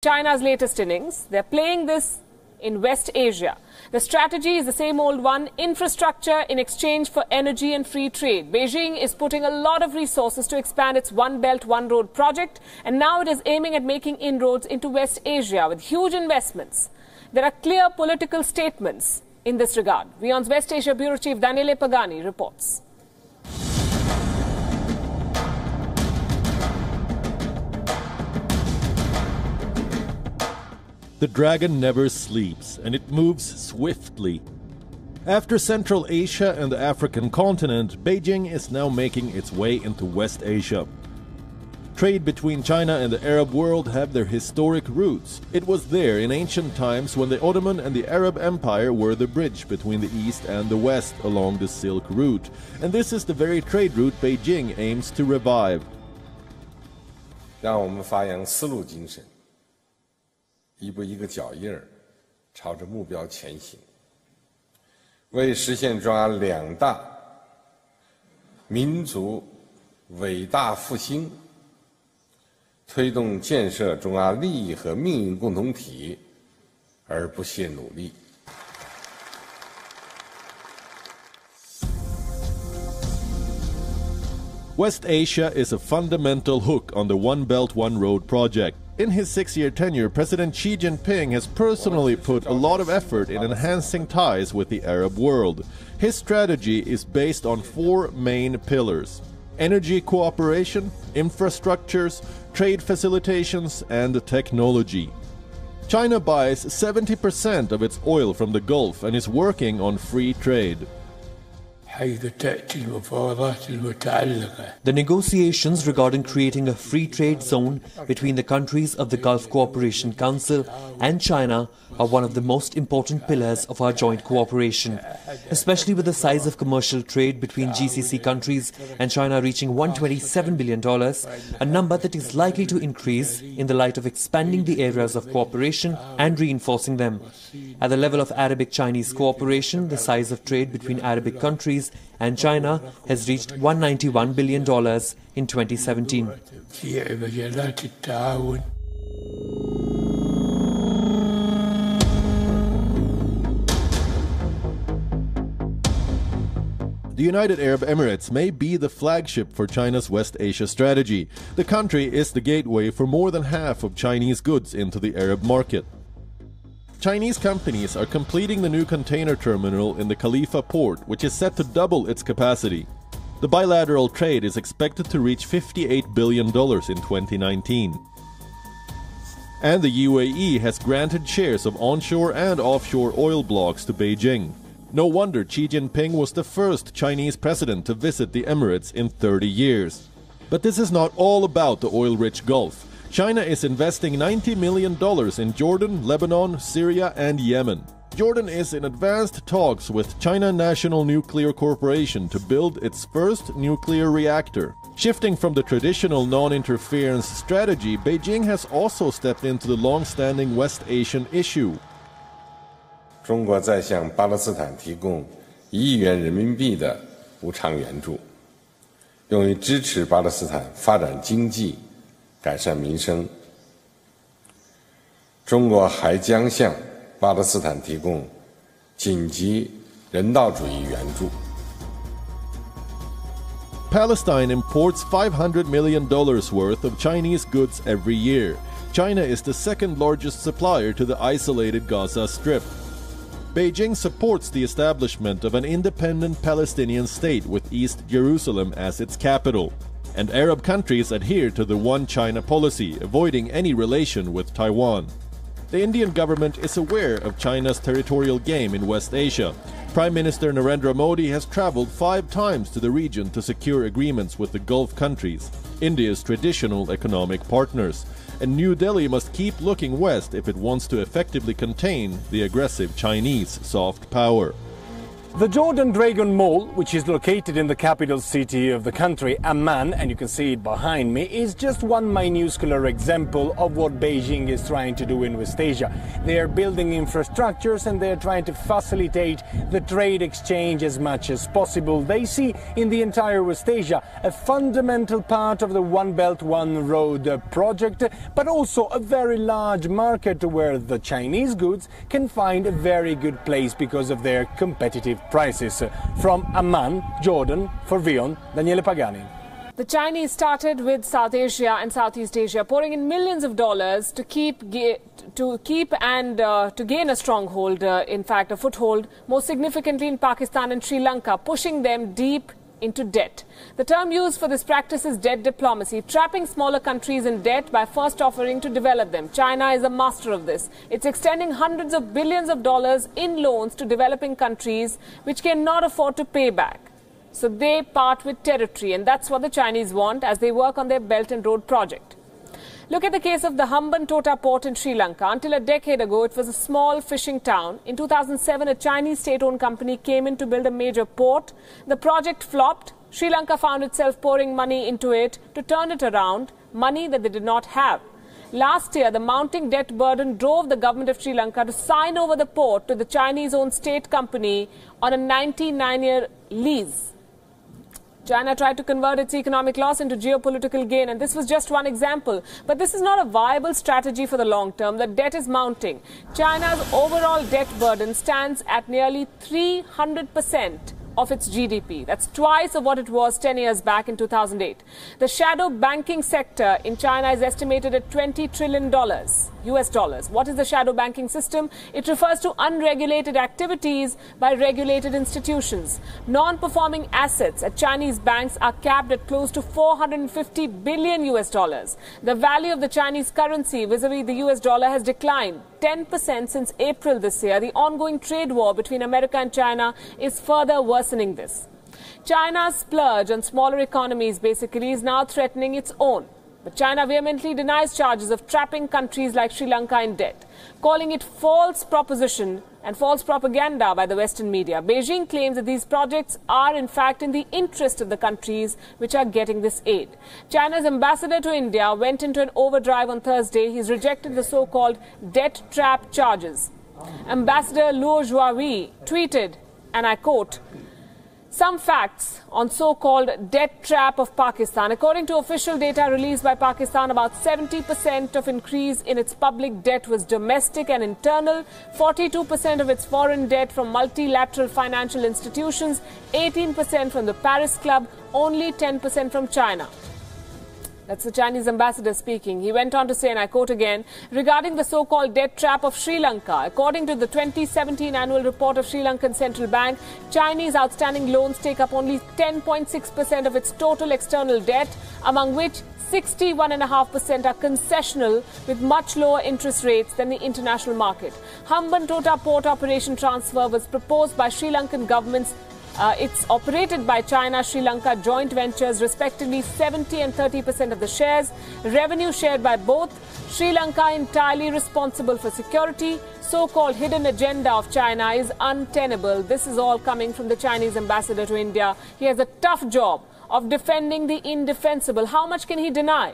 China's latest innings. They're playing this in West Asia. The strategy is the same old one: infrastructure in exchange for energy and free trade. Beijing is putting a lot of resources to expand its One Belt, One Road project, and now it is aiming at making inroads into West Asia with huge investments. There are clear political statements in this regard. WION's West Asia Bureau Chief Daniele Pagani reports. The dragon never sleeps, and it moves swiftly. After Central Asia and the African continent, Beijing is now making its way into West Asia. Trade between China and the Arab world have their historic roots. It was there in ancient times when the Ottoman and the Arab Empire were the bridge between the East and the West along the Silk Route. And this is the very trade route Beijing aims to revive. 让我们发扬丝路精神，一步一个脚印儿，朝着目标前行，为实现中亚两大民族伟大复兴，推动建设中亚利益和命运共同体而不懈努力。 West Asia is a fundamental hook on the One Belt, One Road project. In his 6-year tenure, President Xi Jinping has personally put a lot of effort in enhancing ties with the Arab world. His strategy is based on 4 main pillars: energy cooperation, infrastructures, trade facilitations, and technology. China buys 70% of its oil from the Gulf and is working on free trade. The negotiations regarding creating a free trade zone between the countries of the Gulf Cooperation Council and China are one of the most important pillars of our joint cooperation, especially with the size of commercial trade between GCC countries and China reaching $127 billion, a number that is likely to increase in the light of expanding the areas of cooperation and reinforcing them. At the level of Arabic-Chinese cooperation, the size of trade between Arabic countries and China has reached $191 billion in 2017. The United Arab Emirates may be the flagship for China's West Asia strategy. The country is the gateway for more than half of Chinese goods into the Arab market. Chinese companies are completing the new container terminal in the Khalifa port, which is set to double its capacity. The bilateral trade is expected to reach $58 billion in 2019. And the UAE has granted shares of onshore and offshore oil blocks to Beijing. No wonder Xi Jinping was the first Chinese president to visit the Emirates in 30 years. But this is not all about the oil-rich Gulf. China is investing $90 million in Jordan, Lebanon, Syria, and Yemen. Jordan is in advanced talks with China National Nuclear Corporation to build its first nuclear reactor. Shifting from the traditional non-interference strategy, Beijing has also stepped into the long-standing West Asian issue. 中国在向巴勒斯坦提供1亿元人民币的无偿援助，用于支持巴勒斯坦发展经济、改善民生。中国还将向巴勒斯坦提供紧急人道主义援助。 Palestine imports $500 million worth of Chinese goods every year. China is the second largest supplier to the isolated Gaza Strip. Beijing supports the establishment of an independent Palestinian state with East Jerusalem as its capital. And Arab countries adhere to the One China policy, avoiding any relation with Taiwan. The Indian government is aware of China's territorial game in West Asia. Prime Minister Narendra Modi has traveled 5 times to the region to secure agreements with the Gulf countries, India's traditional economic partners. And New Delhi must keep looking west if it wants to effectively contain the aggressive Chinese soft power. The Jordan Dragon Mall, which is located in the capital city of the country, Amman, and you can see it behind me, is just one minuscule example of what Beijing is trying to do in West Asia. They are building infrastructures and they are trying to facilitate the trade exchange as much as possible. They see in the entire West Asia a fundamental part of the One Belt, One Road project, but also a very large market where the Chinese goods can find a very good place because of their competitive prices. From Amman, Jordan, for WION, Daniele Pagani. The Chinese started with South Asia and Southeast Asia, pouring in millions of dollars to gain a stronghold, in fact, a foothold, most significantly in Pakistan and Sri Lanka, pushing them deep into debt. The term used for this practice is debt diplomacy, trapping smaller countries in debt by first offering to develop them. China is a master of this. It's extending hundreds of billions of dollars in loans to developing countries which cannot afford to pay back. So they part with territory, and that's what the Chinese want as they work on their Belt and Road project. Look at the case of the Hambantota port in Sri Lanka. Until a decade ago, it was a small fishing town. In 2007, a Chinese state-owned company came in to build a major port. The project flopped. Sri Lanka found itself pouring money into it to turn it around, money that they did not have. Last year, the mounting debt burden drove the government of Sri Lanka to sign over the port to the Chinese-owned state company on a 99-year lease. China tried to convert its economic loss into geopolitical gain, and this was just one example. But this is not a viable strategy for the long term. The debt is mounting. China's overall debt burden stands at nearly 300% of its GDP. That's twice of what it was 10 years back in 2008. The shadow banking sector in China is estimated at $20 trillion. US dollars. What is the shadow banking system? It refers to unregulated activities by regulated institutions. Non-performing assets at Chinese banks are capped at close to 450 billion US dollars. The value of the Chinese currency vis-a-vis the US dollar has declined 10% since April this year. The ongoing trade war between America and China is further worsening this. China's splurge on smaller economies basically is now threatening its own. But China vehemently denies charges of trapping countries like Sri Lanka in debt, calling it false proposition and false propaganda by the Western media. Beijing claims that these projects are in fact in the interest of the countries which are getting this aid. China's ambassador to India went into an overdrive on Thursday. He's rejected the so-called debt trap charges. Ambassador Luo Zhuahui tweeted, and I quote, "Some facts on so-called debt trap of Pakistan. According to official data released by Pakistan, about 70% of increase in its public debt was domestic and internal, 42% of its foreign debt from multilateral financial institutions, 18% from the Paris Club, only 10% from China." That's the Chinese ambassador speaking. He went on to say, and I quote again, regarding the so-called debt trap of Sri Lanka, according to the 2017 annual report of Sri Lankan Central Bank, Chinese outstanding loans take up only 10.6% of its total external debt, among which 61.5% are concessional with much lower interest rates than the international market. Hambantota port operation transfer was proposed by Sri Lankan governments. It's operated by China, Sri Lanka joint ventures, respectively 70 and 30% of the shares. Revenue shared by both. Sri Lanka entirely responsible for security. So-called hidden agenda of China is untenable. This is all coming from the Chinese ambassador to India. He has a tough job of defending the indefensible. How much can he deny?